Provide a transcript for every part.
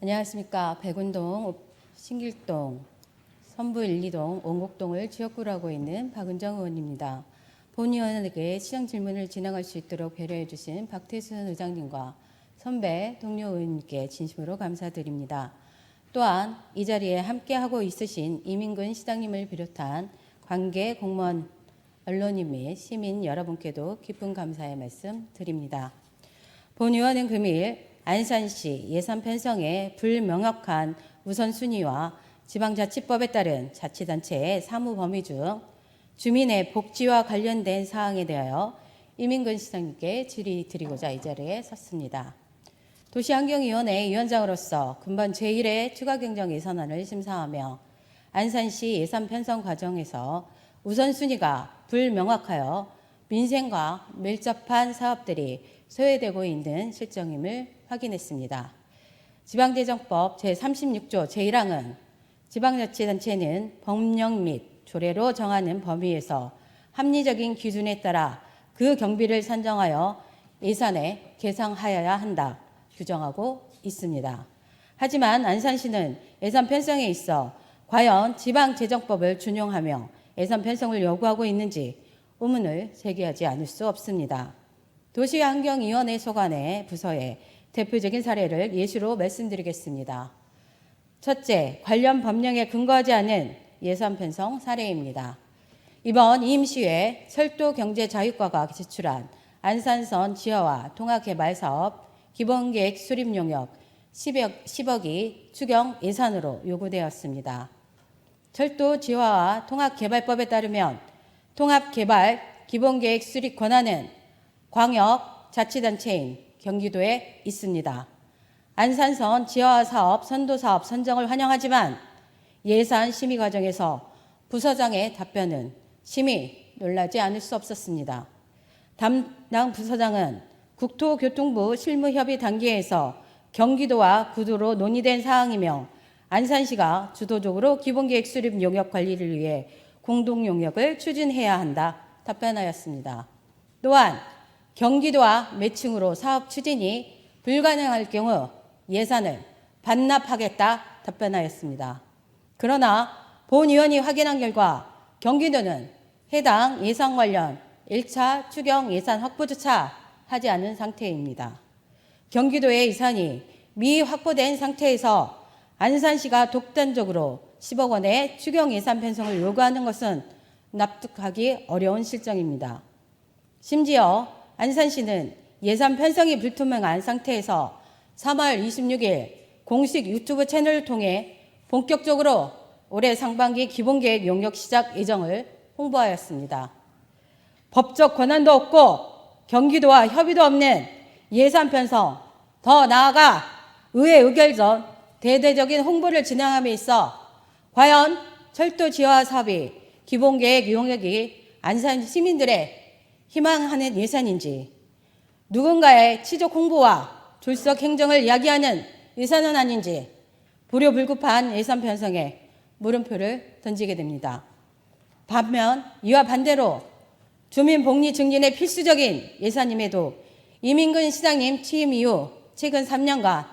안녕하십니까. 백운동, 신길동, 선부 1, 2동, 원곡동을 지역구로 하고 있는 박은정 의원입니다. 본 의원에게 시정 질문을 진행할 수 있도록 배려해 주신 박태순 의장님과 선배 동료 의원님께 진심으로 감사드립니다. 또한 이 자리에 함께하고 있으신 이민근 시장님을 비롯한 관계 공무원, 언론인 및 시민 여러분께도 깊은 감사의 말씀 드립니다. 본 의원은 금일 안산시 예산 편성의 불명확한 우선순위와 지방자치법에 따른 자치단체의 사무 범위 중 주민의 복지와 관련된 사항에 대하여 이민근 시장님께 질의 드리고자 이 자리에 섰습니다. 도시환경위원회 위원장으로서 근본 제1회 추가경정 예산안을 심사하며 안산시 예산 편성 과정에서 우선순위가 불명확하여 민생과 밀접한 사업들이 소외되고 있는 실정임을 확인했습니다. 지방재정법 제36조 제1항은 지방자치단체는 법령 및 조례로 정하는 범위에서 합리적인 기준에 따라 그 경비를 산정하여 예산에 계상하여야 한다 규정하고 있습니다. 하지만 안산시는 예산 편성에 있어 과연 지방재정법을 준용하며 예산 편성을 요구하고 있는지 의문을 제기하지 않을 수 없습니다. 도시환경위원회 소관의 부서의 대표적인 사례를 예시로 말씀드리겠습니다. 첫째, 관련 법령에 근거하지 않은 예산 편성 사례입니다. 이번 임시회 철도경제자유과가 제출한 안산선 지하화 통합개발사업 기본계획 수립 용역 10억이 추경 예산으로 요구되었습니다. 철도 지하화 통합개발법에 따르면 통합개발 기본계획 수립 권한은 광역자치단체인 경기도에 있습니다. 안산선 지하화 사업 선도사업 선정을 환영하지만 예산 심의 과정에서 부서장의 답변은 심히 놀라지 않을 수 없었습니다. 담당 부서장은 국토교통부 실무협의 단계에서 경기도와 구도로 논의된 사항이며 안산시가 주도적으로 기본계획 수립 용역 관리를 위해 공동용역을 추진해야 한다 답변하였습니다. 또한 경기도와 매칭으로 사업 추진이 불가능할 경우 예산을 반납하겠다 답변하였습니다. 그러나 본 의원이 확인한 결과 경기도는 해당 예산 관련 1차 추경 예산 확보조차 하지 않은 상태입니다. 경기도의 예산이 미확보된 상태에서 안산시가 독단적으로 10억 원의 추경 예산 편성을 요구하는 것은 납득하기 어려운 실정입니다. 심지어 안산시는 예산 편성이 불투명한 상태에서 3월 26일 공식 유튜브 채널을 통해 본격적으로 올해 상반기 기본계획 용역 시작 예정을 홍보하였습니다. 법적 권한도 없고 경기도와 협의도 없는 예산 편성, 더 나아가 의회 의결 전 대대적인 홍보를 진행함에 있어 과연 철도 지하화 사업이 기본계획 용역이 안산 시민들의 희망하는 예산인지 누군가의 치적 홍보와 졸속 행정을 야기하는 예산은 아닌지 불효불급한 예산 편성에 물음표를 던지게 됩니다. 반면 이와 반대로 주민 복리 증진에 필수적인 예산임에도 이민근 시장님 취임 이후 최근 3년간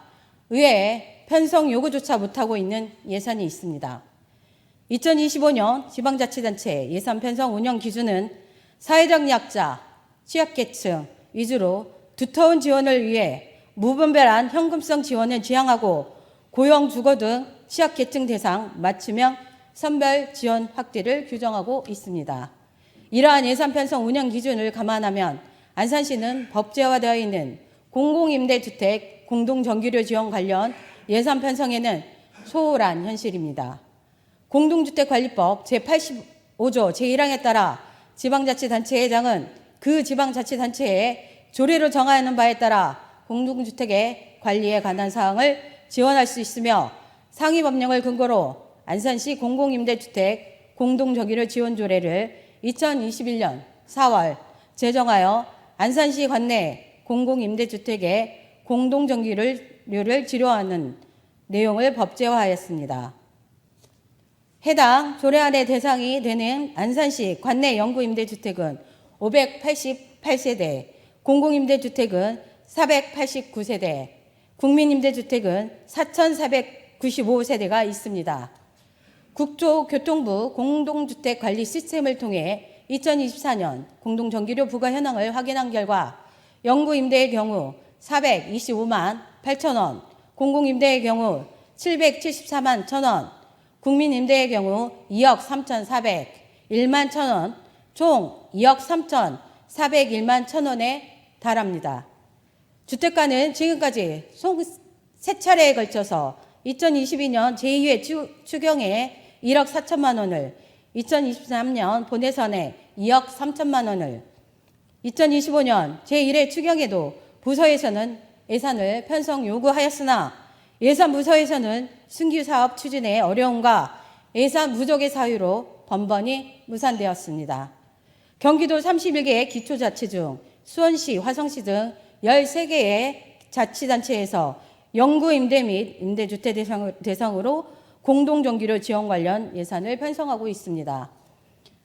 의회에 편성 요구조차 못하고 있는 예산이 있습니다. 2025년 지방자치단체 예산 편성 운영 기준은 사회적 약자, 취약계층 위주로 두터운 지원을 위해 무분별한 현금성 지원을 지향하고 고용, 주거 등 취약계층 대상 맞춤형 선별 지원 확대를 규정하고 있습니다. 이러한 예산 편성 운영 기준을 감안하면 안산시는 법제화되어 있는 공공임대주택 공동정기료 지원 관련 예산 편성에는 소홀한 현실입니다. 공동주택관리법 제85조 제1항에 따라 지방자치단체회장은 그 지방자치단체의 조례로 정하는 바에 따라 공동주택의 관리에 관한 사항을 지원할 수 있으며 상위법령을 근거로 안산시 공공임대주택 공동정기료 지원조례를 2021년 4월 제정하여 안산시 관내 공공임대주택의 공동정기료를 지료하는 내용을 법제화하였습니다. 해당 조례안의 대상이 되는 안산시 관내 영구임대주택은 588세대, 공공임대주택은 489세대, 국민임대주택은 4,495세대가 있습니다. 국토교통부 공동주택 관리 시스템을 통해 2024년 공동전기료 부과 현황을 확인한 결과 영구임대의 경우 425만 8천 원, 공공임대의 경우 774만 1천 원, 국민임대의 경우 2억 3,401만 1천 원, 총 2억 3,401만 1천 원에 달합니다. 주택가는 지금까지 총 3차례에 걸쳐서 2022년 제2회 추경에 1억 4천만 원을, 2023년 본예산에 2억 3천만 원을, 2025년 제1회 추경에도 부서에서는 예산을 편성 요구하였으나 예산 부서에서는 신규 사업 추진의 어려움과 예산 부족의 사유로 번번이 무산되었습니다. 경기도 31개의 기초자치 중 수원시, 화성시 등 13개의 자치단체에서 영구임대 및 임대주택 대상으로 공동전기료 지원 관련 예산을 편성하고 있습니다.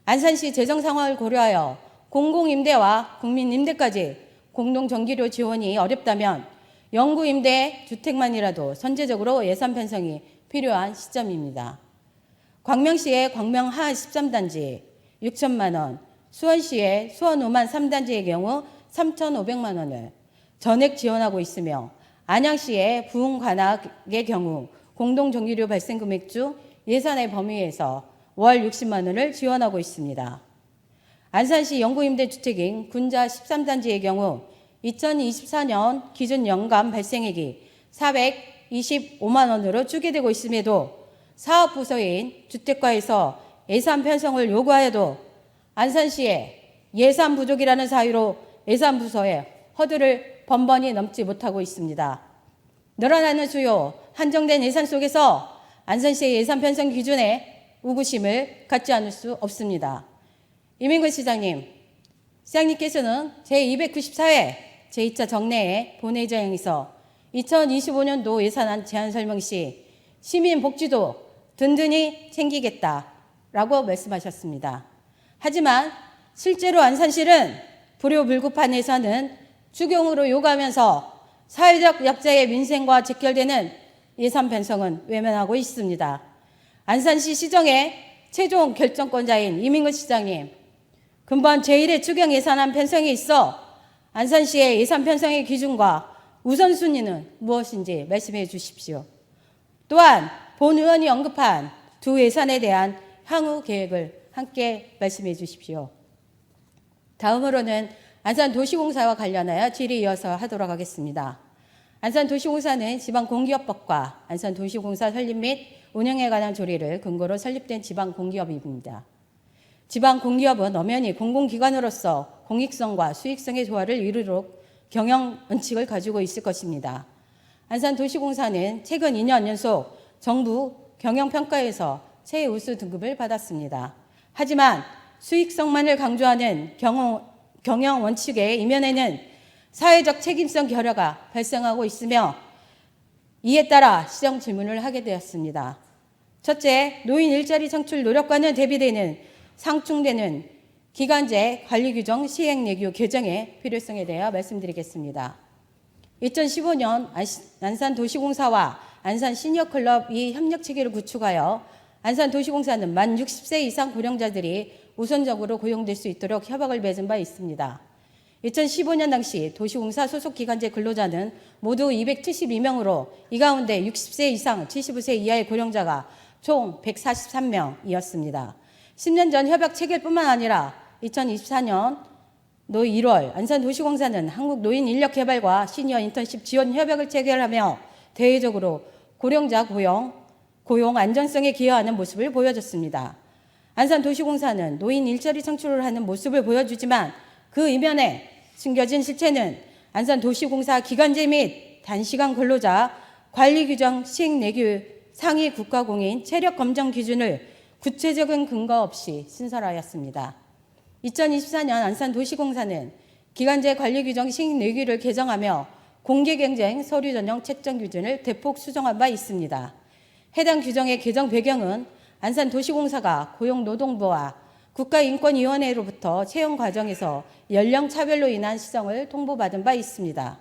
안산시 재정 상황을 고려하여 공공임대와 국민임대까지 공동전기료 지원이 어렵다면 영구임대 주택만이라도 선제적으로 예산 편성이 필요한 시점입니다. 광명시의 광명하 13단지 6천만 원, 수원시의 수원 5만 3단지의 경우 3,500만 원을 전액 지원하고 있으며 안양시의 부흥관악의 경우 공동전기료 발생 금액 중 예산의 범위에서 월 60만 원을 지원하고 있습니다. 안산시 영구임대주택인 군자 13단지의 경우 2024년 기준 연간 발생액이 425만 원으로 추계되고 있음에도 사업부서인 주택과에서 예산 편성을 요구하여도 안산시의 예산 부족이라는 사유로 예산부서에 허들을 번번이 넘지 못하고 있습니다. 늘어나는 수요, 한정된 예산 속에서 안산시의 예산 편성 기준에 우구심을 갖지 않을 수 없습니다. 이민근 시장님, 시장님께서는 제294회 제2차 정례회 본회의장에서 2025년도 예산안 제안 설명 시 시민복지도 든든히 챙기겠다라고 말씀하셨습니다. 하지만 실제로 안산시는 불효불급한 예산은 추경으로 요구하면서 사회적 약자의 민생과 직결되는 예산 편성은 외면하고 있습니다. 안산시 시정의 최종 결정권자인 이민근 시장님, 근본 제1회 추경 예산안 편성에 있어 안산시의 예산 편성의 기준과 우선순위는 무엇인지 말씀해 주십시오. 또한 본 의원이 언급한 두 예산에 대한 향후 계획을 함께 말씀해 주십시오. 다음으로는 안산도시공사와 관련하여 질의 이어서 하도록 하겠습니다. 안산도시공사는 지방공기업법과 안산도시공사 설립 및 운영에 관한 조례를 근거로 설립된 지방공기업입니다. 지방공기업은 엄연히 공공기관으로서 공익성과 수익성의 조화를 이루도록 경영 원칙을 가지고 있을 것입니다. 안산도시공사는 최근 2년 연속 정부 경영평가에서 최우수 등급을 받았습니다. 하지만 수익성만을 강조하는 경영 원칙의 이면에는 사회적 책임성 결여가 발생하고 있으며 이에 따라 시정 질문을 하게 되었습니다. 첫째, 노인 일자리 창출 노력과는 대비되는 상충되는 기간제 관리규정 시행 내규 개정의 필요성에 대해 말씀드리겠습니다. 2015년 안산도시공사와 안산시니어클럽이 협력체계를 구축하여 안산도시공사는 만 60세 이상 고령자들이 우선적으로 고용될 수 있도록 협약을 맺은 바 있습니다. 2015년 당시 도시공사 소속 기간제 근로자는 모두 272명으로 이 가운데 60세 이상 75세 이하의 고령자가 총 143명이었습니다. 10년 전 협약 체결뿐만 아니라 2024년 1월 안산도시공사는 한국노인인력개발과 시니어 인턴십 지원 협약을 체결하며 대외적으로 고령자 고용 안전성에 기여하는 모습을 보여줬습니다. 안산도시공사는 노인 일자리 창출을 하는 모습을 보여주지만 그 이면에 숨겨진 실체는 안산도시공사 기간제 및 단시간 근로자 관리규정 시행 내규 상위 국가공인 체력검정 기준을 구체적인 근거 없이 신설하였습니다. 2024년 안산도시공사는 기간제 관리규정 시행 내규를 개정하며 공개경쟁 서류 전형 채점 기준을 대폭 수정한 바 있습니다. 해당 규정의 개정 배경은 안산도시공사가 고용노동부와 국가인권위원회로부터 채용 과정에서 연령 차별로 인한 시정을 통보받은 바 있습니다.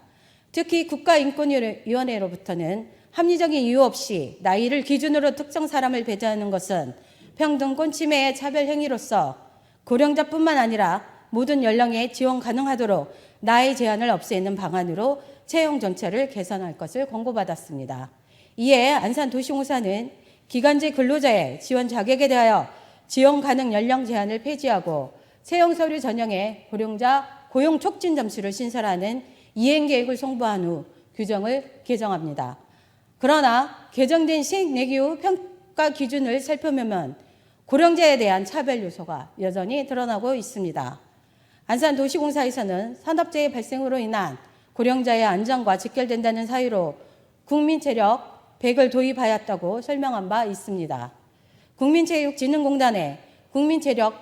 특히 국가인권위원회로부터는 합리적인 이유 없이 나이를 기준으로 특정 사람을 배제하는 것은 평등권 침해의 차별 행위로서 고령자뿐만 아니라 모든 연령에 지원 가능하도록 나이 제한을 없애는 방안으로 채용 정책을 개선할 것을 권고받았습니다. 이에 안산도시공사는 기간제 근로자의 지원 자격에 대하여 지원 가능 연령 제한을 폐지하고 채용 서류 전형에 고령자 고용 촉진 점수를 신설하는 이행 계획을 송부한 후 규정을 개정합니다. 그러나 개정된 시행 내규 평가 기준을 살펴보면 고령자에 대한 차별 요소가 여전히 드러나고 있습니다. 안산도시공사에서는 산업재해 발생으로 인한 고령자의 안전과 직결된다는 사유로 국민체력 100을 도입하였다고 설명한 바 있습니다. 국민체육진흥공단의 국민체력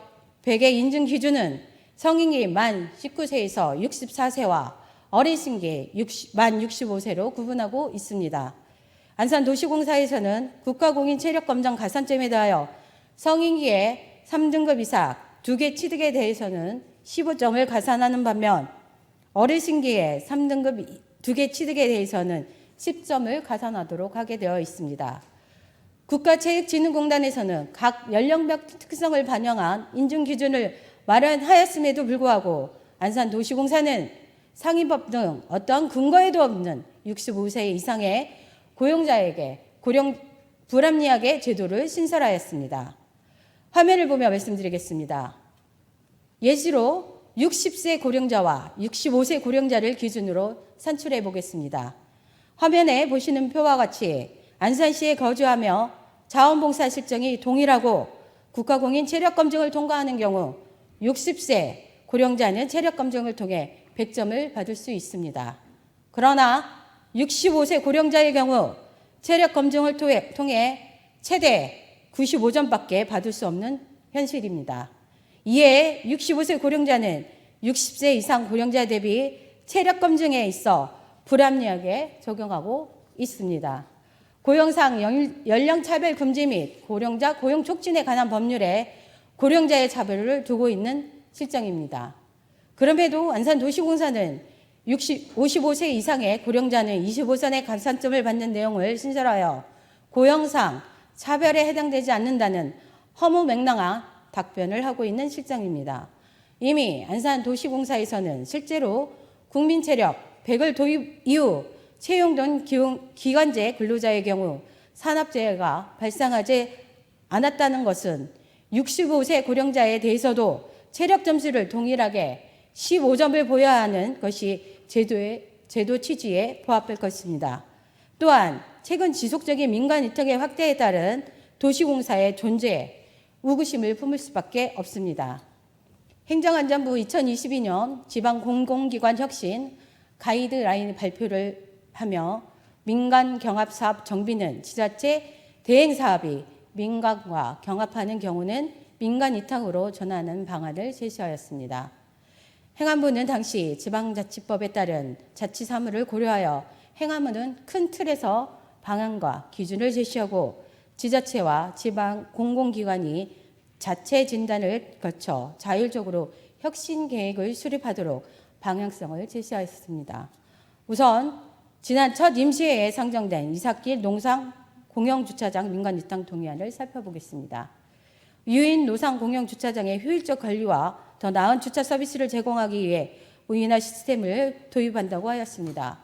100의 인증 기준은 성인이 만 19세에서 64세와 어르신기 만 65세로 구분하고 있습니다. 안산도시공사에서는 국가공인체력검정 가산점에 대하여 성인기에 3등급 이상 2개 취득에 대해서는 15점을 가산하는 반면 어르신기에 3등급 2개 취득에 대해서는 10점을 가산하도록 하게 되어 있습니다. 국가체육진흥공단에서는 각 연령별 특성을 반영한 인증 기준을 마련하였음에도 불구하고 안산도시공사는 상위법 등 어떠한 근거에도 없는 65세 이상의 고용자에게 불합리하게 제도를 신설하였습니다. 화면을 보며 말씀드리겠습니다. 예시로 60세 고령자와 65세 고령자를 기준으로 산출해 보겠습니다. 화면에 보시는 표와 같이 안산시에 거주하며 자원봉사 실정이 동일하고 국가공인 체력검증을 통과하는 경우 60세 고령자는 체력검증을 통해 100점을 받을 수 있습니다. 그러나 65세 고령자의 경우 체력검증을 통해 최대 95점밖에 받을 수 없는 현실입니다. 이에 65세 고령자는 60세 이상 고령자 대비 체력검증에 있어 불합리하게 적용하고 있습니다. 고용상 연령차별 금지 및 고령자 고용 촉진에 관한 법률에 고령자의 차별을 두고 있는 실정입니다. 그럼에도 안산도시공사는 55세 이상의 고령자는 25선의 가산점을 받는 내용을 신설하여 고용상 차별에 해당되지 않는다는 허무맹랑한 답변을 하고 있는 실정입니다. 이미 안산도시공사에서는 실제로 국민체력 100을 도입 이후 채용된 기간제 근로자의 경우 산업재해가 발생하지 않았다는 것은 65세 고령자에 대해서도 체력 점수를 동일하게 15점을 보여야 하는 것이 제도 취지에 부합할 것입니다. 또한 최근 지속적인 민간 위탁의 확대에 따른 도시공사의 존재에 의구심을 품을 수밖에 없습니다. 행정안전부 2022년 지방공공기관 혁신 가이드라인 발표를 하며 민간 경합사업 정비는 지자체 대행사업이 민간과 경합하는 경우는 민간 위탁으로 전환하는 방안을 제시하였습니다. 행안부는 당시 지방자치법에 따른 자치사무를 고려하여 행안부는 큰 틀에서 방안과 기준을 제시하고 지자체와 지방 공공기관이 자체 진단을 거쳐 자율적으로 혁신 계획을 수립하도록 방향성을 제시하였습니다. 우선 지난 첫 임시회에 상정된 이삿길 농상 공영주차장 민간 위탁 동의안을 살펴보겠습니다. 유인 노상 공영주차장의 효율적 관리와 더 나은 주차 서비스를 제공하기 위해 우인화 시스템을 도입한다고 하였습니다.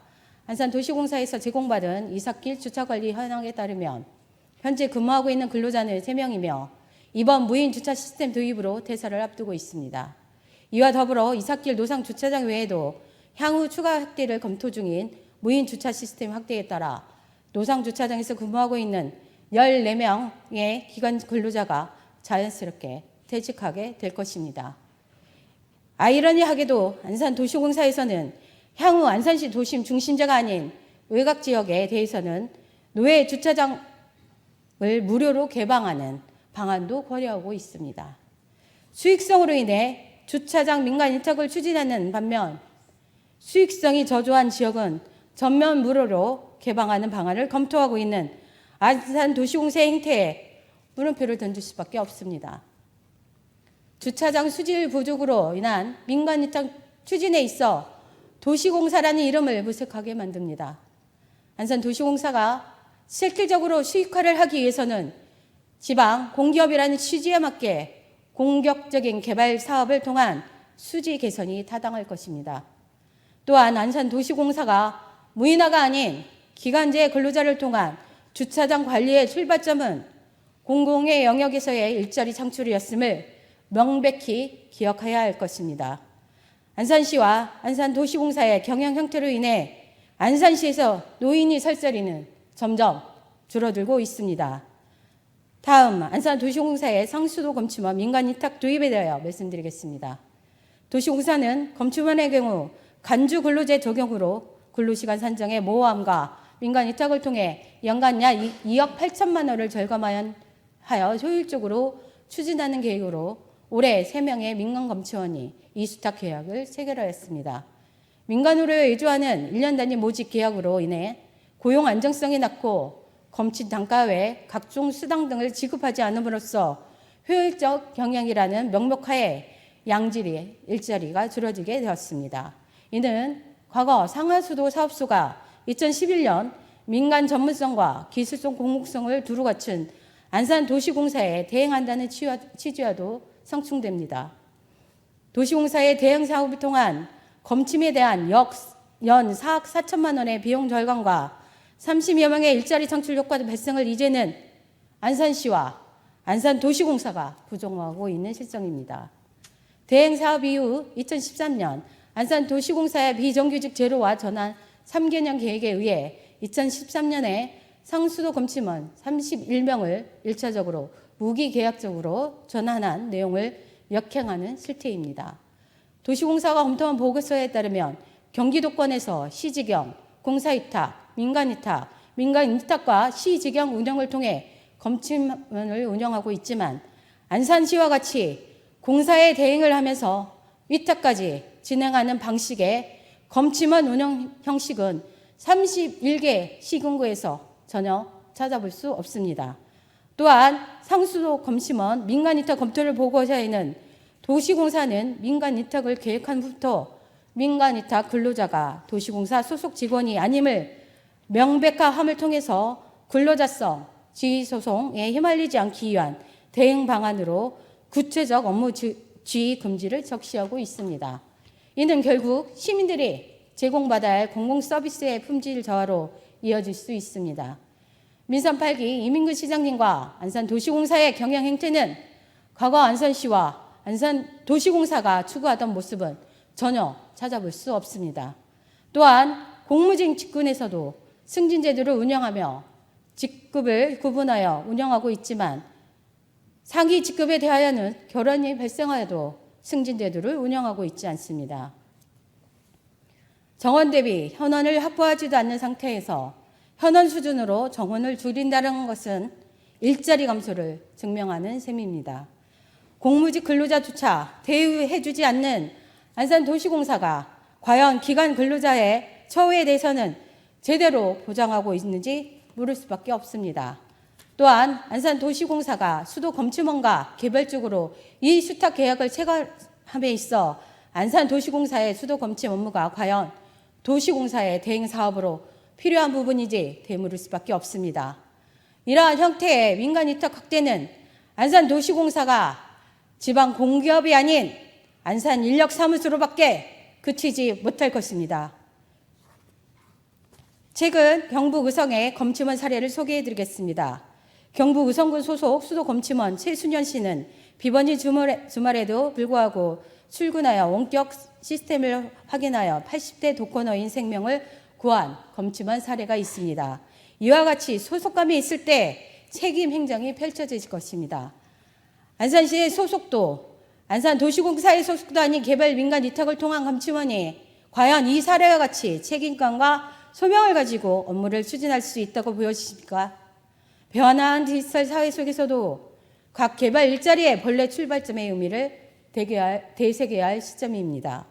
안산도시공사에서 제공받은 이삿길 주차관리 현황에 따르면 현재 근무하고 있는 근로자는 3명이며 이번 무인 주차 시스템 도입으로 퇴사를 앞두고 있습니다. 이와 더불어 이삿길 노상 주차장 외에도 향후 추가 확대를 검토 중인 무인 주차 시스템 확대에 따라 노상 주차장에서 근무하고 있는 14명의 기관 근로자가 자연스럽게 퇴직하게 될 것입니다. 아이러니하게도 안산도시공사에서는 향후 안산시 도심 중심지가 아닌 외곽 지역에 대해서는 노외 주차장을 무료로 개방하는 방안도 고려하고 있습니다. 수익성으로 인해 주차장 민간 위탁을 추진하는 반면 수익성이 저조한 지역은 전면 무료로 개방하는 방안을 검토하고 있는 안산도시공사의 행태에 물음표를 던질 수밖에 없습니다. 주차장 수질 부족으로 인한 민간 위탁 추진에 있어 도시공사라는 이름을 무색하게 만듭니다. 안산도시공사가 실질적으로 수익화를 하기 위해서는 지방 공기업이라는 취지에 맞게 공격적인 개발 사업을 통한 수지 개선이 타당할 것입니다. 또한 안산도시공사가 무인화가 아닌 기간제 근로자를 통한 주차장 관리의 출발점은 공공의 영역에서의 일자리 창출이었음을 명백히 기억해야 할 것입니다. 안산시와 안산도시공사의 경영 형태로 인해 안산시에서 노인이 설 자리는 점점 줄어들고 있습니다. 다음 안산도시공사의 상수도 검침원 민간위탁 도입에 대하여 말씀드리겠습니다. 도시공사는 검침원의 경우 간주 근로제 적용으로 근로시간 산정의 모호함과 민간위탁을 통해 연간 약 2억 8천만 원을 절감하여 효율적으로 추진하는 계획으로 올해 3명의 민간검침원이 이수탁 계약을 체결하였습니다. 민간으로 의주하는 1년 단위 모집 계약으로 인해 고용 안정성이 낮고 검침 단가 외 각종 수당 등을 지급하지 않음으로써 효율적 경영이라는 명목하에 양질의 일자리가 줄어들게 되었습니다. 이는 과거 상하수도 사업소가 2011년 민간 전문성과 기술성 공공성을 두루 갖춘 안산도시공사에 대행한다는 취지와도 상충됩니다. 도시공사의 대행 사업을 통한 검침에 대한 연 4억 4천만 원의 비용 절감과 30여 명의 일자리 창출 효과 발생을 이제는 안산시와 안산도시공사가 부정하고 있는 실정입니다. 대행 사업 이후 2013년 안산도시공사의 비정규직 제로와 전환 3개년 계획에 의해 2013년에 상수도 검침원 31명을 1차적으로 무기계약적으로 전환한 내용을 역행하는 실태입니다. 도시공사가 검토한 보고서에 따르면 경기도권에서 시지경, 공사위탁, 민간위탁과 시지경 운영을 통해 검침원을 운영하고 있지만 안산시와 같이 공사에 대행을 하면서 위탁까지 진행하는 방식의 검침원 운영 형식은 31개 시군구에서 전혀 찾아볼 수 없습니다. 또한 상수도 검침원 민간위탁 검토를 보고서에는 도시공사는 민간위탁을 계획한 후부터 민간위탁 근로자가 도시공사 소속 직원이 아님을 명백화함을 통해서 근로자성 지휘소송에 휘말리지 않기 위한 대응 방안으로 구체적 업무 지휘 금지를 적시하고 있습니다. 이는 결국 시민들이 제공받아야 할 공공서비스의 품질 저하로 이어질 수 있습니다. 민선 8기 이민근 시장님과 안산도시공사의 경영 행태는 과거 안산시와 안산도시공사가 추구하던 모습은 전혀 찾아볼 수 없습니다. 또한 공무직 직군에서도 승진제도를 운영하며 직급을 구분하여 운영하고 있지만 상위 직급에 대하여는 결혼이 발생하여도 승진제도를 운영하고 있지 않습니다. 정원 대비 현원을 확보하지도 않는 상태에서 현원 수준으로 정원을 줄인다는 것은 일자리 감소를 증명하는 셈입니다. 공무직 근로자조차 대우해주지 않는 안산도시공사가 과연 기간 근로자의 처우에 대해서는 제대로 보장하고 있는지 물을 수밖에 없습니다. 또한 안산도시공사가 수도 검침원과 개별적으로 이 수탁 계약을 체결함에 있어 안산도시공사의 수도 검침 업무가 과연 도시공사의 대행 사업으로 필요한 부분이지 되물을 수밖에 없습니다. 이러한 형태의 민간 위탁 확대는 안산도시공사가 지방 공기업이 아닌 안산인력사무소로밖에 그치지 못할 것입니다. 최근 경북 의성의 검침원 사례를 소개해드리겠습니다. 경북 의성군 소속 수도검침원 최순현 씨는 비번지 주말에도 불구하고 출근하여 원격 시스템을 확인하여 80대 독거노인 생명을 구한 검침원 사례가 있습니다. 이와 같이 소속감이 있을 때 책임 행정이 펼쳐질 것입니다. 안산시의 소속도, 안산도시공사의 소속도 아닌 개별 민간 위탁을 통한 검침원이 과연 이 사례와 같이 책임감과 소명을 가지고 업무를 추진할 수 있다고 보여지십니까? 변화한 디지털 사회 속에서도 각 개발 일자리의 본래 출발점의 의미를 되새겨야 할 시점입니다.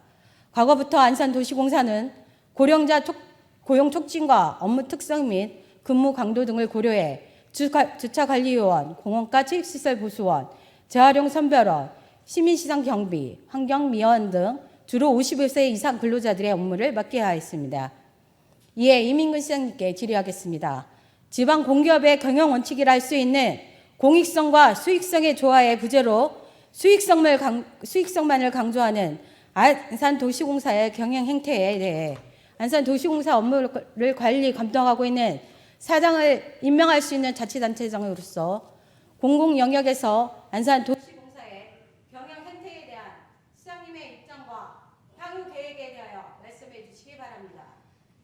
과거부터 안산도시공사는 고령자 고용 촉진과 업무 특성 및 근무 강도 등을 고려해 주차관리요원, 공원가 체육시설 보수원, 재활용 선별원, 시민시장 경비, 환경미화원 등 주로 55세 이상 근로자들의 업무를 맡게 하였습니다. 이에 이민근 시장님께 질의하겠습니다. 지방 공기업의 경영 원칙이라 할 수 있는 공익성과 수익성의 조화의 부재로 수익성만을 강조하는 안산도시공사의 경영 행태에 대해 안산도시공사 업무를 관리 감독하고 있는 사장을 임명할 수 있는 자치단체장으로서 공공 영역에서 안산도시공사의 경영 행태에 대한 시장님의 입장과 향후 계획에 대하여 말씀해 주시기 바랍니다.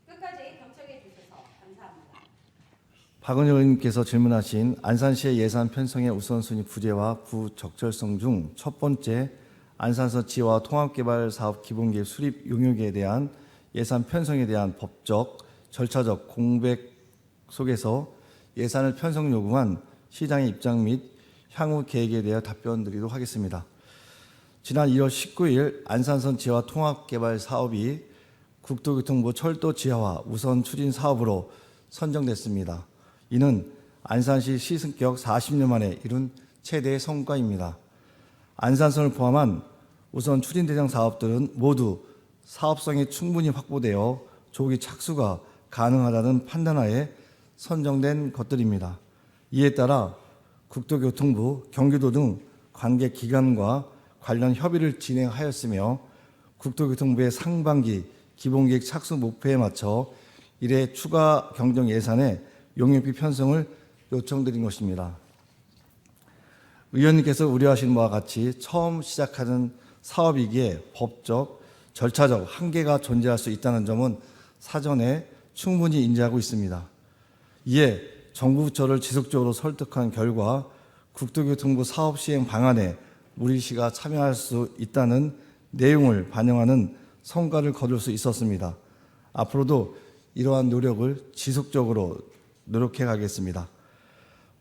끝까지 경청해 주셔서 감사합니다. 박은희 의원님께서 질문하신 안산시의 예산 편성의 우선순위 부재와 부적절성 중 첫 번째, 안산서 지와 통합개발 사업 기본계획 수립 용역에 대한 예산 편성에 대한 법적, 절차적 공백 속에서 예산을 편성 요구한 시장의 입장 및 향후 계획에 대해 답변드리도록 하겠습니다. 지난 2월 19일 안산선 지하 통합개발 사업이 국토교통부 철도 지하화 우선 추진 사업으로 선정됐습니다. 이는 안산시 시승격 40년 만에 이룬 최대의 성과입니다. 안산선을 포함한 우선 추진 대상 사업들은 모두 사업성이 충분히 확보되어 조기 착수가 가능하다는 판단하에 선정된 것들입니다. 이에 따라 국토교통부, 경기도 등 관계 기관과 관련 협의를 진행하였으며 국토교통부의 상반기 기본계획 착수 목표에 맞춰 이래 추가 경정 예산의 용역비 편성을 요청드린 것입니다. 의원님께서 우려하신 바와 같이 처음 시작하는 사업이기에 법적, 절차적 한계가 존재할 수 있다는 점은 사전에 충분히 인지하고 있습니다. 이에 정부 부처를 지속적으로 설득한 결과 국토교통부 사업 시행 방안에 우리시가 참여할 수 있다는 내용을 반영하는 성과를 거둘 수 있었습니다. 앞으로도 이러한 노력을 지속적으로 노력해 가겠습니다.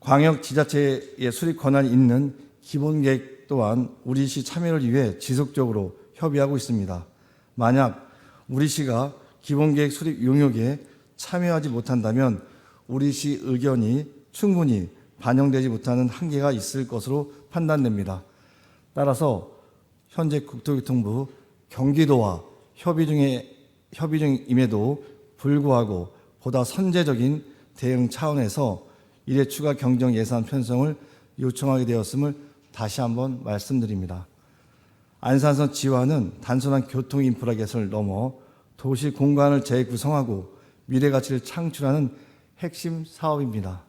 광역지자체의 수립 권한이 있는 기본계획 또한 우리시 참여를 위해 지속적으로 협의하고 있습니다. 만약 우리시가 기본계획 수립 용역에 참여하지 못한다면 우리시 의견이 충분히 반영되지 못하는 한계가 있을 것으로 판단됩니다. 따라서 현재 국토교통부 경기도와 협의 중임에도 불구하고 보다 선제적인 대응 차원에서 이래 추가 경정 예산 편성을 요청하게 되었음을 다시 한번 말씀드립니다. 안산선 지화는 단순한 교통 인프라 개선을 넘어 도시 공간을 재구성하고 미래 가치를 창출하는 핵심 사업입니다.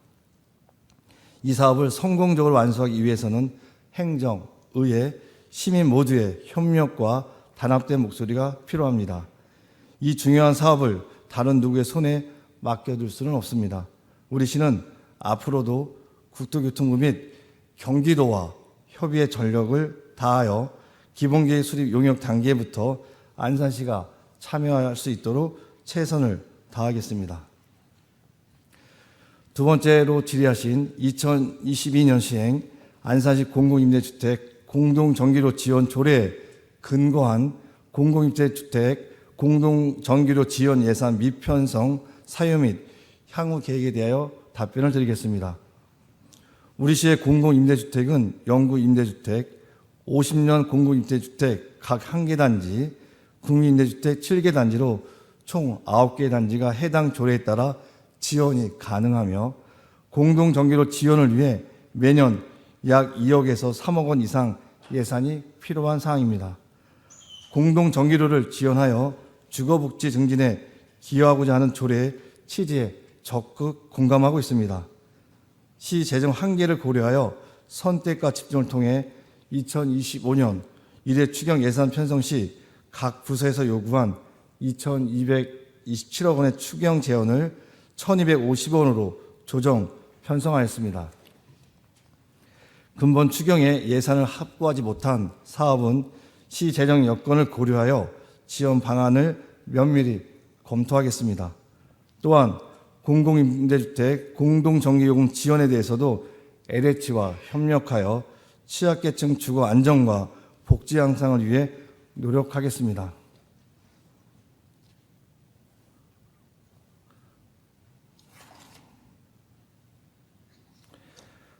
이 사업을 성공적으로 완수하기 위해서는 행정, 의회, 시민 모두의 협력과 단합된 목소리가 필요합니다. 이 중요한 사업을 다른 누구의 손에 맡겨둘 수는 없습니다. 우리 시는 앞으로도 국토교통부 및 경기도와 협의의 전력을 다하여 기본계획 수립 용역 단계부터 안산시가 참여할 수 있도록 최선을 다하겠습니다. 두 번째로 질의하신 2022년 시행 안산시 공공임대주택 공동전기료 지원 조례에 근거한 공공임대주택 공동전기료 지원 예산 미편성 사유 및 향후 계획에 대하여 답변을 드리겠습니다. 우리 시의 공공임대주택은 영구임대주택, 50년 공공임대주택 각 1개 단지, 국민임대주택 7개 단지로 총 9개 단지가 해당 조례에 따라 지원이 가능하며 공동전기료 지원을 위해 매년 약 2억에서 3억 원 이상 예산이 필요한 사항입니다. 공동전기료를 지원하여 주거복지 증진에 기여하고자 하는 조례의 취지에 적극 공감하고 있습니다. 시 재정 한계를 고려하여 선택과 집중을 통해 2025년 이래 추경 예산 편성 시 각 부서에서 요구한 2,227억 원의 추경 재원을 1,250원으로 조정 편성하였습니다. 근본 추경에 예산을 확보하지 못한 사업은 시 재정 여건을 고려하여 지원 방안을 면밀히 검토하겠습니다. 또한 공공임대주택 공동전기요금 지원에 대해서도 LH와 협력하여 취약계층 주거 안정과 복지 향상을 위해 노력하겠습니다.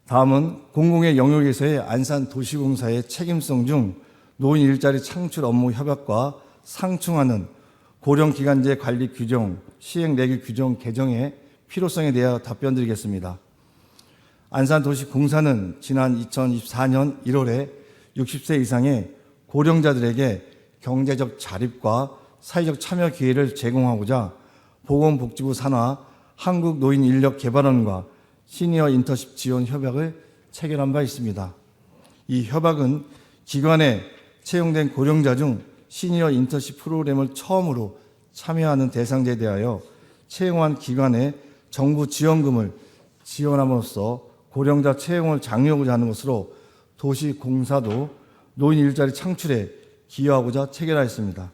다음은 공공의 영역에서의 안산도시공사의 책임성 중 노인 일자리 창출 업무 협약과 상충하는 고령기간제 관리 규정, 시행 내규 규정 개정의 필요성에 대하여 답변드리겠습니다. 안산도시공사는 지난 2024년 1월에 60세 이상의 고령자들에게 경제적 자립과 사회적 참여 기회를 제공하고자 보건복지부 산하 한국노인인력개발원과 시니어 인턴십 지원 협약을 체결한 바 있습니다. 이 협약은 기관에 채용된 고령자 중 시니어 인턴십 프로그램을 처음으로 참여하는 대상자에 대하여 채용한 기관에 정부 지원금을 지원함으로써 고령자 채용을 장려하고자 하는 것으로 도시공사도 노인 일자리 창출에 기여하고자 체결하였습니다.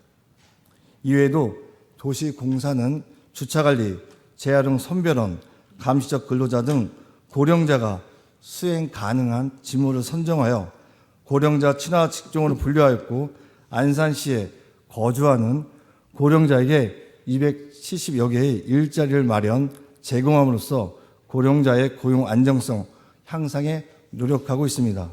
이외에도 도시공사는 주차관리, 재활용 선별원, 감시적 근로자 등 고령자가 수행 가능한 직무를 선정하여 고령자 친화 직종으로 분류하였고 안산시에 거주하는 고령자에게 270여 개의 일자리를 마련, 제공함으로써 고령자의 고용 안정성 향상에 노력하고 있습니다.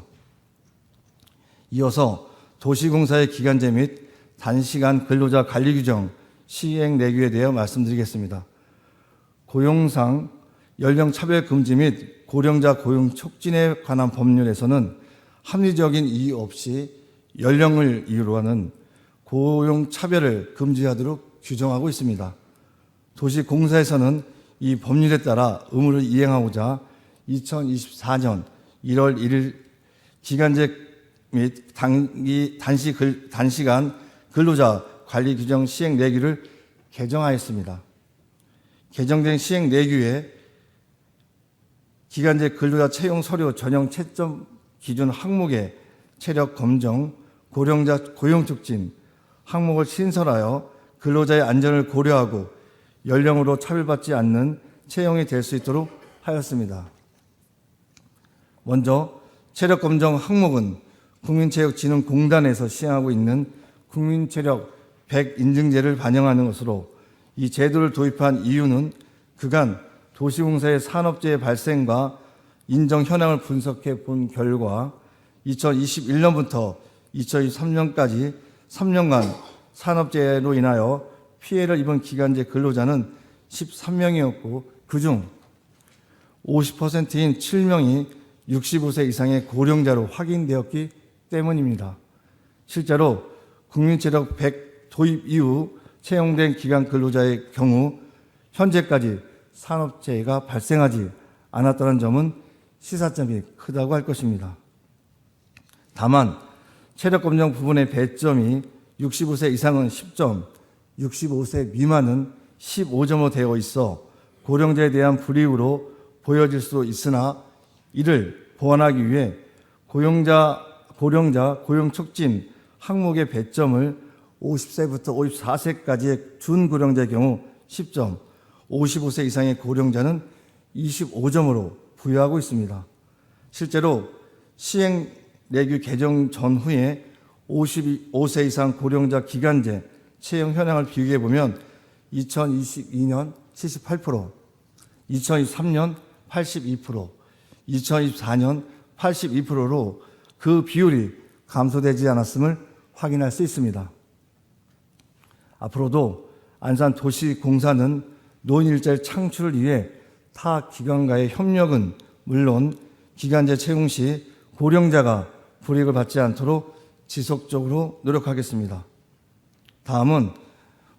이어서 도시공사의 기간제 및 단시간 근로자 관리 규정 시행 내규에 대해 말씀드리겠습니다. 고용상 연령 차별 금지 및 고령자 고용 촉진에 관한 법률에서는 합리적인 이유 없이 연령을 이유로 하는 고용 차별을 금지하도록 규정하고 있습니다. 도시공사에서는 이 법률에 따라 의무를 이행하고자 2024년 1월 1일 기간제 및 단시간 근로자 관리 규정 시행 내규를 개정하였습니다. 개정된 시행 내규에 기간제 근로자 채용 서류 전형 채점 기준 항목의 체력 검정, 고령자 고용 촉진 항목을 신설하여 근로자의 안전을 고려하고 연령으로 차별받지 않는 채용이 될 수 있도록 하였습니다. 먼저 체력 검정 항목은 국민체육진흥공단에서 시행하고 있는 국민체력 100 인증제를 반영하는 것으로 이 제도를 도입한 이유는 그간 도시공사의 산업재해 발생과 인정 현황을 분석해 본 결과 2021년부터 2023년까지 3년간 산업재해로 인하여 피해를 입은 기간제 근로자는 13명이었고 그중 50%인 7명이 65세 이상의 고령자로 확인되었기 때문입니다. 실제로 국민체력 100 도입 이후 채용된 기간 근로자의 경우 현재까지 산업재해가 발생하지 않았다는 점은 시사점이 크다고 할 것입니다. 다만 체력검정 부분의 배점이 65세 이상은 10점, 65세 미만은 15점으로 되어 있어 고령자에 대한 불이익으로 보여질 수 있으나 이를 보완하기 위해 고령자 고용 촉진 항목의 배점을 50세부터 54세까지의 준고령자의 경우 10점, 55세 이상의 고령자는 25점으로 부여하고 있습니다. 실제로 시행 내규 개정 전후에 55세 이상 고령자 기간제 채용 현황을 비교해 보면 2022년 78%, 2023년 82%, 2024년 82%로 그 비율이 감소되지 않았음을 확인할 수 있습니다. 앞으로도 안산도시공사는 노인 일자리 창출을 위해 타 기관과의 협력은 물론 기간제 채용 시 고령자가 불이익을 받지 않도록 지속적으로 노력하겠습니다. 다음은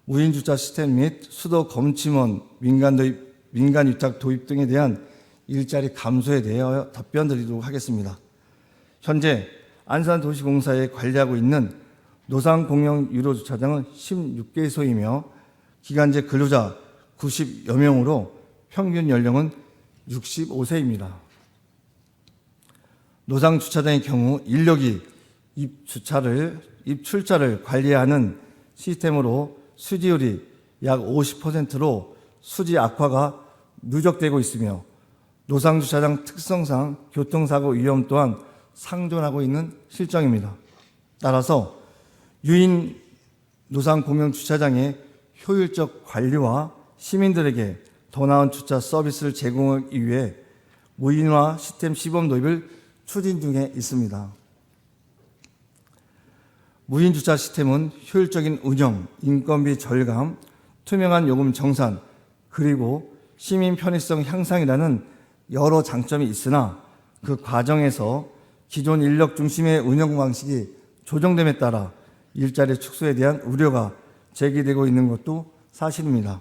무인주차 시스템 및 수도 검침원 민간 위탁 도입 등에 대한 일자리 감소에 대하여 답변드리도록 하겠습니다. 현재 안산도시공사에 관리하고 있는 노상공영 유료주차장은 16개소이며 기간제 근로자 90여 명으로 평균 연령은 65세입니다. 노상주차장의 경우 인력이 입출자를 관리하는 시스템으로 수지율이 약 50%로 수지 악화가 누적되고 있으며 노상주차장 특성상 교통사고 위험 또한 상존하고 있는 실정입니다. 따라서 유인 노상공영주차장의 효율적 관리와 시민들에게 더 나은 주차 서비스를 제공하기 위해 무인화 시스템 시범 도입을 추진 중에 있습니다. 무인 주차 시스템은 효율적인 운영, 인건비 절감, 투명한 요금 정산, 그리고 시민 편의성 향상이라는 여러 장점이 있으나 그 과정에서 기존 인력 중심의 운영 방식이 조정됨에 따라 일자리 축소에 대한 우려가 제기되고 있는 것도 사실입니다.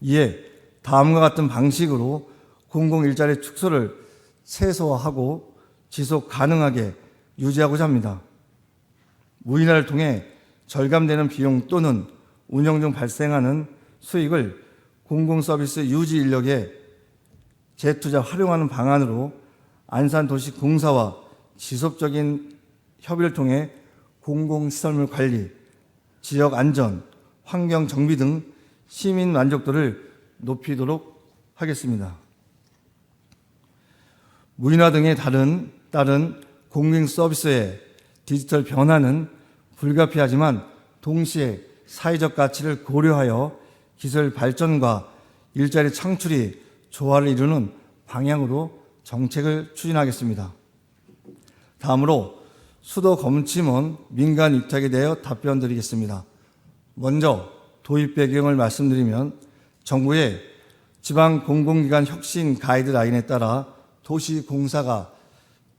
이에 다음과 같은 방식으로 공공 일자리 축소를 최소화하고 지속 가능하게 유지하고자 합니다. 무인화를 통해 절감되는 비용 또는 운영 중 발생하는 수익을 공공 서비스 유지 인력에 재투자 활용하는 방안으로 안산도시공사와 지속적인 협의를 통해 공공시설물 관리, 지역 안전, 환경 정비 등 시민 만족도를 높이도록 하겠습니다. 무인화 등에 따른 공공 서비스의 디지털 변화는 불가피하지만 동시에 사회적 가치를 고려하여 기술 발전과 일자리 창출이 조화를 이루는 방향으로 정책을 추진하겠습니다. 다음으로 수도 검침원 민간 위탁에 대하여 답변드리겠습니다. 먼저 도입 배경을 말씀드리면 정부의 지방 공공기관 혁신 가이드라인에 따라 도시공사가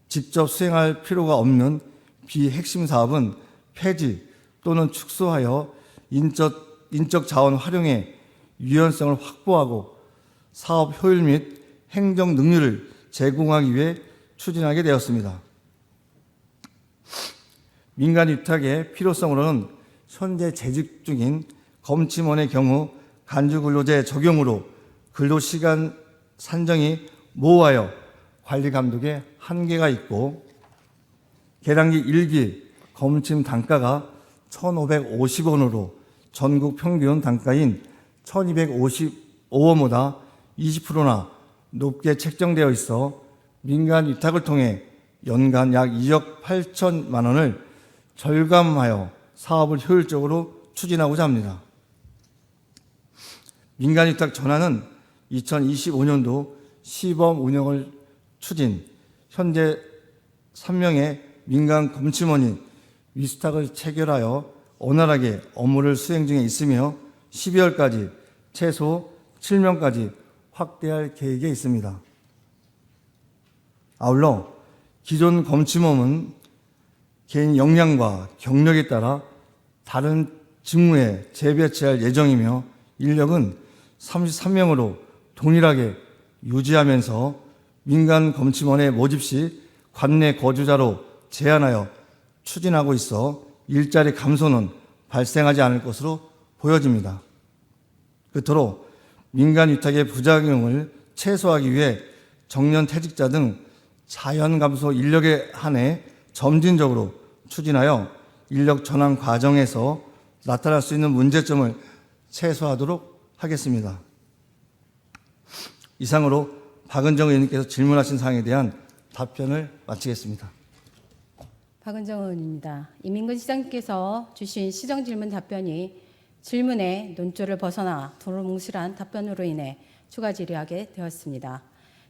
직접 수행할 필요가 없는 비핵심 사업은 폐지 또는 축소하여 인적 자원 활용의 유연성을 확보하고 사업 효율 및 행정 능률을 제공하기 위해 추진하게 되었습니다. 민간 위탁의 필요성으로는 현재 재직 중인 검침원의 경우 간주근로제 적용으로 근로시간 산정이 모호하여 관리 감독에 한계가 있고 계량기 1기 검침 단가가 1,550원으로 전국 평균 단가인 1,255원보다 20%나 높게 책정되어 있어 민간 위탁을 통해 연간 약 2억 8천만 원을 절감하여 사업을 효율적으로 추진하고자 합니다. 민간 위탁 전환은 2025년도 시범 운영을 추진, 현재 3명의 민간 검침원이 위탁을 체결하여 원활하게 업무를 수행 중에 있으며 12월까지 최소 7명까지 확대할 계획에 있습니다. 아울러 기존 검침원은 개인 역량과 경력에 따라 다른 직무에 재배치할 예정이며 인력은 33명으로 동일하게 유지하면서 민간 검침원의 모집 시 관내 거주자로 제한하여 추진하고 있어 일자리 감소는 발생하지 않을 것으로 보여집니다. 끝으로 민간 위탁의 부작용을 최소화하기 위해 정년 퇴직자 등 자연 감소 인력에 한해 점진적으로 추진하여 인력 전환 과정에서 나타날 수 있는 문제점을 최소화하도록 하겠습니다. 이상으로 박은정 의원님께서 질문하신 사항에 대한 답변을 마치겠습니다. 박은정 의원입니다. 이민근 시장님께서 주신 시정질문 답변이 질문의 논조를 벗어나 두루뭉실한 답변으로 인해 추가 질의하게 되었습니다.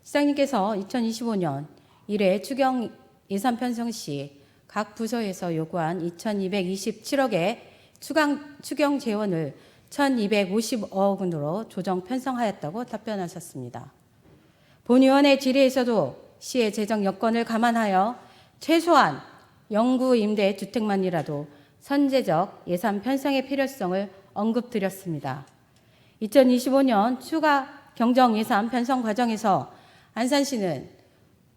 시장님께서 2025년 1회 추경 예산 편성 시 각 부서에서 요구한 2,227억의 추경 재원을 1,250억 원으로 조정 편성하였다고 답변하셨습니다. 본 의원의 질의에서도 시의 재정 여건을 감안하여 최소한 영구 임대 주택만이라도 선제적 예산 편성의 필요성을 언급드렸습니다. 2025년 추가 경정 예산 편성 과정에서 안산시는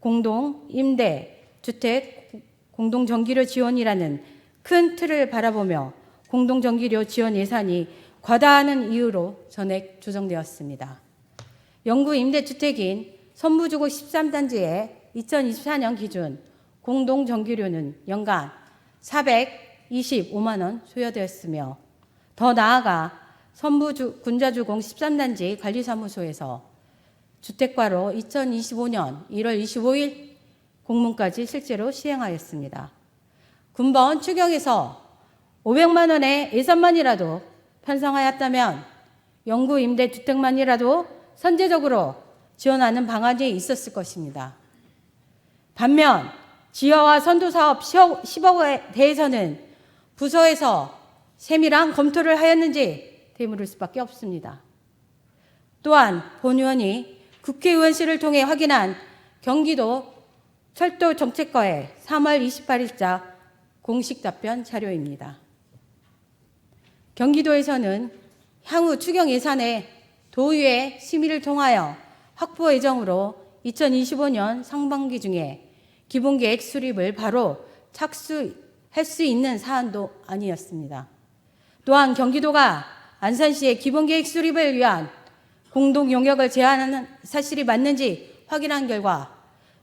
공동 임대 주택 공동 전기료 지원이라는 큰 틀을 바라보며 공동 전기료 지원 예산이 과다하는 이유로 전액 조정되었습니다. 영구 임대 주택인 선무주구 13단지의 2024년 기준 공동 전기료는 연간 425만 원 소요되었으며 더 나아가 군자주공 13단지 관리사무소에서 주택과로 2025년 1월 25일 공문까지 실제로 시행하였습니다. 군번 추경에서 500만 원의 예산만이라도 편성하였다면 영구 임대 주택만이라도 선제적으로 지원하는 방안이 있었을 것입니다. 반면 지하화 선도사업 10억에 대해서는 부서에서 세밀한 검토를 하였는지 되물을 수밖에 없습니다. 또한 본 의원이 국회의원실을 통해 확인한 경기도 철도정책과의 3월 28일자 공식 답변 자료입니다. 경기도에서는 향후 추경 예산에 도의회 심의를 통하여 확보 예정으로 2025년 상반기 중에 기본계획 수립을 바로 착수할 수 있는 사안도 아니었습니다. 또한 경기도가 안산시의 기본계획 수립을 위한 공동 용역을 제안하는 사실이 맞는지 확인한 결과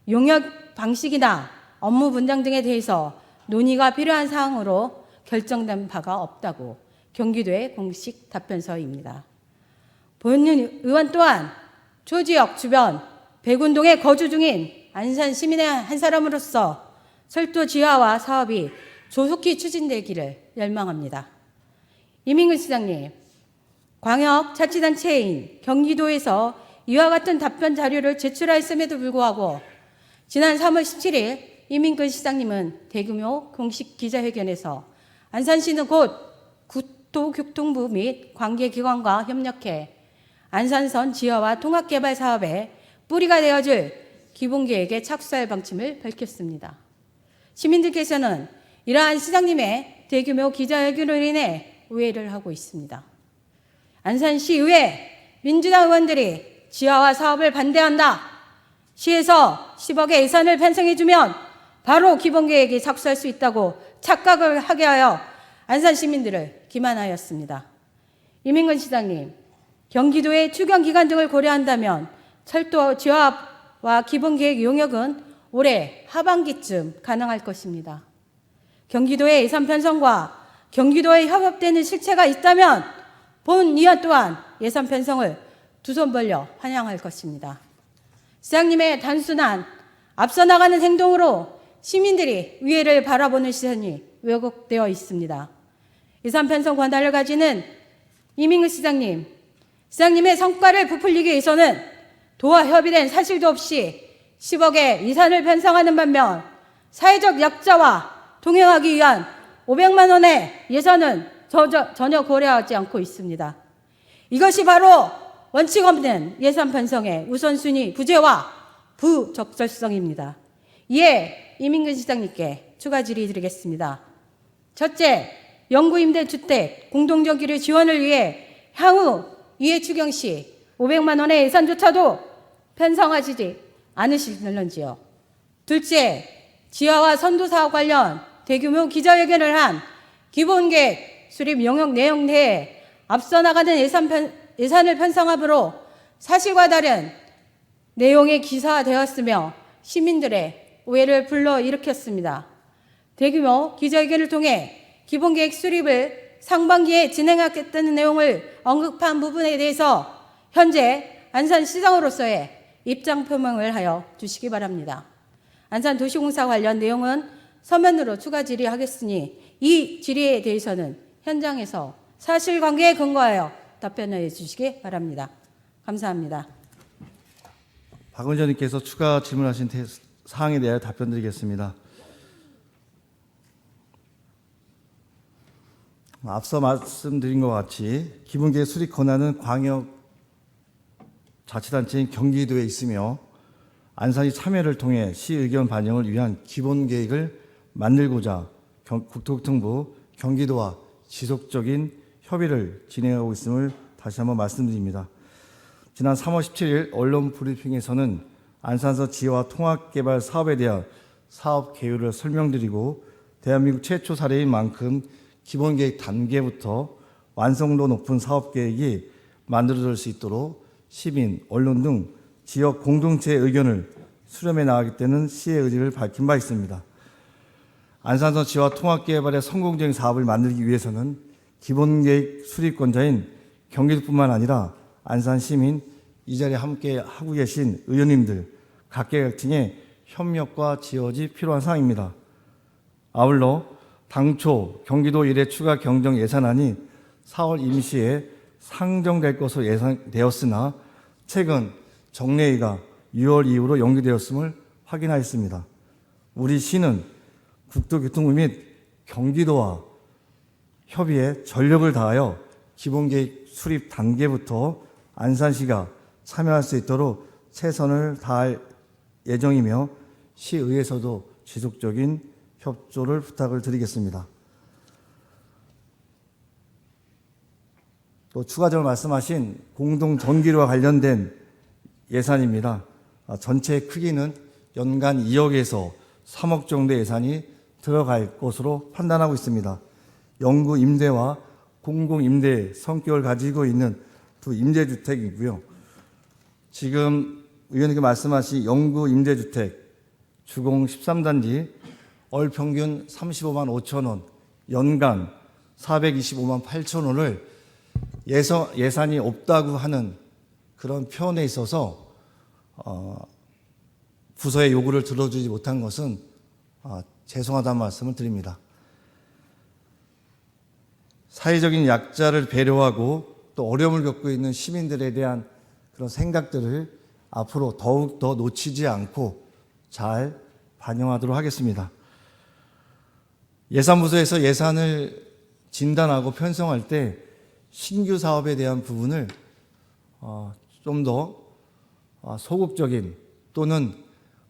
용역 방식이나 업무 분장 등에 대해서 논의가 필요한 사항으로 결정된 바가 없다고 경기도의 공식 답변서입니다. 본인 의원 또한 초지역 주변 백운동에 거주 중인 안산 시민의 한 사람으로서 철도 지하화 사업이 조속히 추진되기를 열망합니다. 이민근 시장님, 광역자치단체인 경기도에서 이와 같은 답변 자료를 제출하였음에도 불구하고 지난 3월 17일 이민근 시장님은 대규모 공식 기자회견에서 안산시는 곧 국토교통부 및 관계기관과 협력해 안산선 지하화 통합개발 사업에 뿌리가 되어줄 기본계획에 착수할 방침을 밝혔습니다. 시민들께서는 이러한 시장님의 대규모 기자회견으로 인해 오해를 하고 있습니다. 안산시의회 민주당 의원들이 지하화 사업을 반대한다. 시에서 10억의 예산을 편성해주면 바로 기본계획에 착수할 수 있다고 착각을 하게 하여 안산 시민들을 기만하였습니다. 이민근 시장님, 경기도의 추경기간 등을 고려한다면 철도 지하화 기본계획 용역은 올해 하반기쯤 가능할 것입니다. 경기도의 예산 편성과 경기도에 협업되는 실체가 있다면 본 의원 또한 예산 편성을 두 손 벌려 환영할 것입니다. 시장님의 단순한 앞서 나가는 행동으로 시민들이 위해를 바라보는 시선이 왜곡되어 있습니다. 예산 편성 권한을 가지는 이민근 시장님, 시장님의 성과를 부풀리기 위해서는 도와 협의된 사실도 없이 10억의 예산을 편성하는 반면 사회적 약자와 동행하기 위한 500만 원의 예산은 전혀 고려하지 않고 있습니다. 이것이 바로 원칙 없는 예산 편성의 우선순위 부재와 부적절성입니다. 이에 이민근 시장님께 추가 질의드리겠습니다. 첫째, 영구임대주택 공동정기를 지원을 위해 향후 이해 추경 시 500만 원의 예산조차도 편성하시지 않으실는지요. 둘째, 지하화 선도사업 관련 대규모 기자회견을 한 기본계획 수립 용역 내용 내에 앞서 나가는 예산을 편성함으로 사실과 다른 내용이 기사화되었으며 시민들의 오해를 불러일으켰습니다. 대규모 기자회견을 통해 기본계획 수립을 상반기에 진행하겠다는 내용을 언급한 부분에 대해서 현재 안산시장으로서의 입장 표명을 하여 주시기 바랍니다. 안산도시공사 관련 내용은 서면으로 추가 질의하겠으니 이 질의에 대해서는 현장에서 사실관계에 근거하여 답변해 주시기 바랍니다. 감사합니다. 박 의원님께서 추가 질문하신 사항에 대하여 답변드리겠습니다. 앞서 말씀드린 것 같이 기본계획 수립 권한은 광역자치단체인 경기도에 있으며 안산시 참여를 통해 시 의견 반영을 위한 기본계획을 만들고자 국토교통부 경기도와 지속적인 협의를 진행하고 있음을 다시 한번 말씀드립니다. 지난 3월 17일 언론 브리핑에서는 안산선 지하화 통합개발 사업에 대한 사업 개요를 설명드리고 대한민국 최초 사례인 만큼 기본계획 단계부터 완성도 높은 사업계획이 만들어질 수 있도록 시민, 언론 등 지역 공동체의 의견을 수렴해 나가겠다는 시의 의지를 밝힌 바 있습니다. 안산선 지하화 통합개발의 성공적인 사업을 만들기 위해서는 기본계획 수립권자인 경기도뿐만 아니라 안산 시민, 이 자리에 함께 하고 계신 의원님들, 각계각층의 협력과 지원이 필요한 사항입니다. 아울러 당초 경기도 1회 추가 경정 예산안이 4월 임시에 상정될 것으로 예상되었으나 최근 정례회가 6월 이후로 연기되었음을 확인하였습니다. 우리 시는 국토교통부 및 경기도와 협의에 전력을 다하여 기본계획 수립 단계부터 안산시가 참여할 수 있도록 최선을 다할 예정이며 시의회에서도 지속적인 협조를 부탁을 드리겠습니다. 또 추가적으로 말씀하신 공동전기료와 관련된 예산입니다. 전체 크기는 연간 2억에서 3억 정도 예산이 들어갈 것으로 판단하고 있습니다. 영구 임대와 공공 임대 성격을 가지고 있는 두 임대주택이고요. 지금 의원님께 말씀하신 영구 임대주택 주공 13단지 월 평균 35만 5천 원, 연간 425만 8천 원을 예산이 없다고 하는 그런 표현에 있어서 부서의 요구를 들어주지 못한 것은 죄송하다는 말씀을 드립니다. 사회적인 약자를 배려하고 또 어려움을 겪고 있는 시민들에 대한 그런 생각들을 앞으로 더욱더 놓치지 않고 잘 반영하도록 하겠습니다. 예산부서에서 예산을 진단하고 편성할 때 신규 사업에 대한 부분을 좀 더 소극적인 또는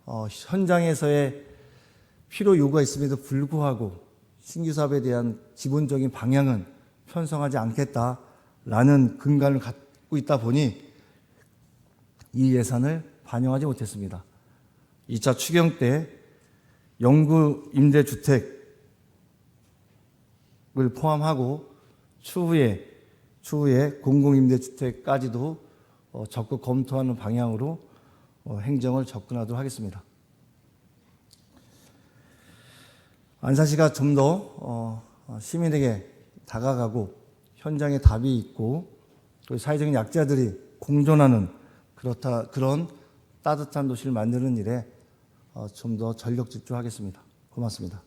현장에서의 필요 요구가 있음에도 불구하고 신규 사업에 대한 기본적인 방향은 편성하지 않겠다라는 근간을 갖고 있다 보니 이 예산을 반영하지 못했습니다. 2차 추경 때 영구 임대주택을 포함하고 추후에 공공임대주택까지도 적극 검토하는 방향으로 행정을 접근하도록 하겠습니다. 안산시가 좀 더 시민에게 다가가고 현장에 답이 있고 또 사회적인 약자들이 공존하는 그런 따뜻한 도시를 만드는 일에 좀 더 전력 집중하겠습니다. 고맙습니다.